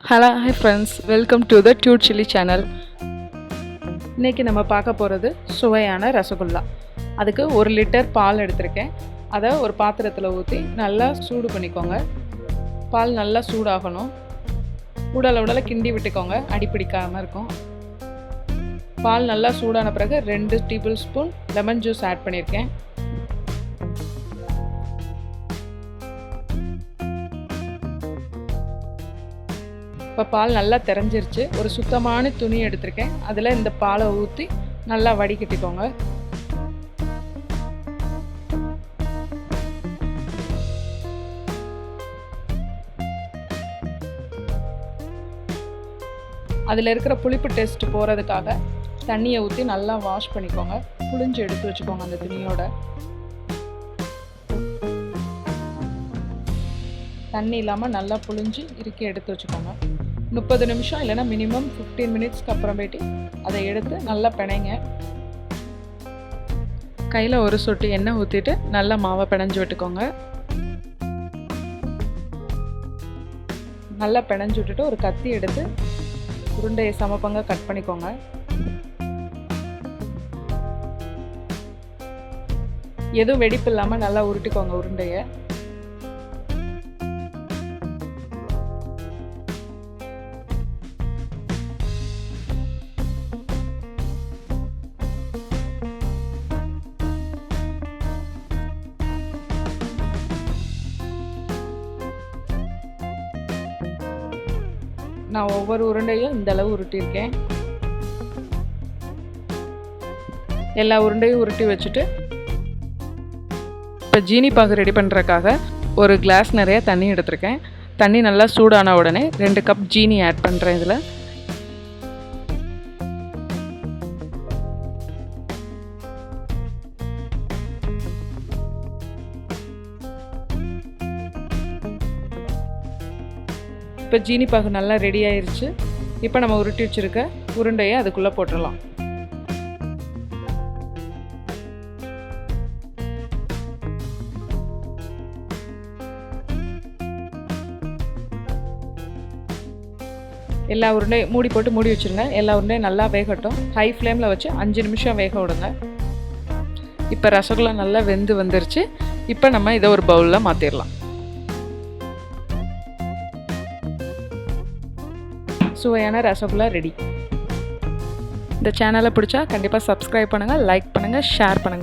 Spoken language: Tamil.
Hello hi friends, welcome to the Dude chilli channel. இன்றைக்கி நம்ம பார்க்க போகிறது சுவையான ரசகுல்லா. அதுக்கு 1 லிட்டர் பால் எடுத்திருக்கேன். அதை ஒரு பாத்திரத்தில் ஊற்றி நல்லா சூடு பண்ணிக்கோங்க. பால் நல்லா சூடாகணும். உடலை கிண்டி விட்டுக்கோங்க, அடி பிடிக்காமல் இருக்கும். பால் நல்லா சூடான பிறகு 2 tablespoon lemon juice add பண்ணியிருக்கேன். இப்போ பால் நல்லா திரஞ்சிருச்சு. ஒரு சுத்தமான துணி எடுத்திருக்கேன். அதில் இந்த பாலை ஊற்றி நல்லா வடிகட்டிக்கோங்க. அதில் இருக்கிற புளிப்பு டேஸ்ட் போகிறதுக்காக தண்ணியை ஊற்றி நல்லா வாஷ் பண்ணிக்கோங்க. புளிஞ்சு எடுத்து வச்சுக்கோங்க. அந்த துணியோட தண்ணி இல்லாமல் நல்லா புளிஞ்சு இறுக்கி எடுத்து வச்சுக்கோங்க. 30 நிமிஷம் இல்லைன்னா மினிமம் 15 மினிட்ஸ்க்கு அப்புறமேட்டு அதை எடுத்து நல்லா பிணைங்க. கையில் ஒரு சொட்டு எண்ணெய் ஊற்றிட்டு நல்லா மாவை பிணைஞ்சு விட்டுக்கோங்க. நல்லா பிணைஞ்சு விட்டுட்டு ஒரு கத்தி எடுத்து உருண்டையை சமப்பங்க கட் பண்ணிக்கோங்க. எதுவும் வெடிப்பு இல்லாமல் நல்லா உருட்டிக்கோங்க உருண்டையை. நான் ஒவ்வொரு உருண்டையும் இந்த அளவு உருட்டியிருக்கேன். எல்லா உருண்டையும் உருட்டி வச்சுட்டு இப்போ ஜீனி பாகு ரெடி பண்ணுறதுக்காக ஒரு கிளாஸ் நிறைய தண்ணி எடுத்திருக்கேன். தண்ணி நல்லா சூடான உடனே 2 கப் ஜீனி ஆட் பண்ணுறேன். இதில் இப்போ ஜீனி பாகு நல்லா ரெடி ஆயிடுச்சு. இப்போ நம்ம உருட்டி வச்சுருக்க உருண்டையை அதுக்குள்ளே போட்டுடலாம். எல்லா உருண்டையும் மூடி போட்டு மூடி வச்சுருங்க. எல்லா உருண்டையும் நல்லா வேகட்டும். ஹை ஃப்ளேமில் வச்சு 5 நிமிஷம் வேக விடுங்க. இப்போ ரசகுல்லா நல்லா வெந்து வந்துருச்சு. இப்போ நம்ம இதை ஒரு பவுலில் மாற்றிடலாம். சுவையான ரசகுல்லா ரெடி. இந்த சேனலை பிடிச்சா கண்டிப்பாக சப்ஸ்கிரைப் பண்ணுங்கள், லைக் பண்ணுங்கள், ஷேர் பண்ணுங்கள்.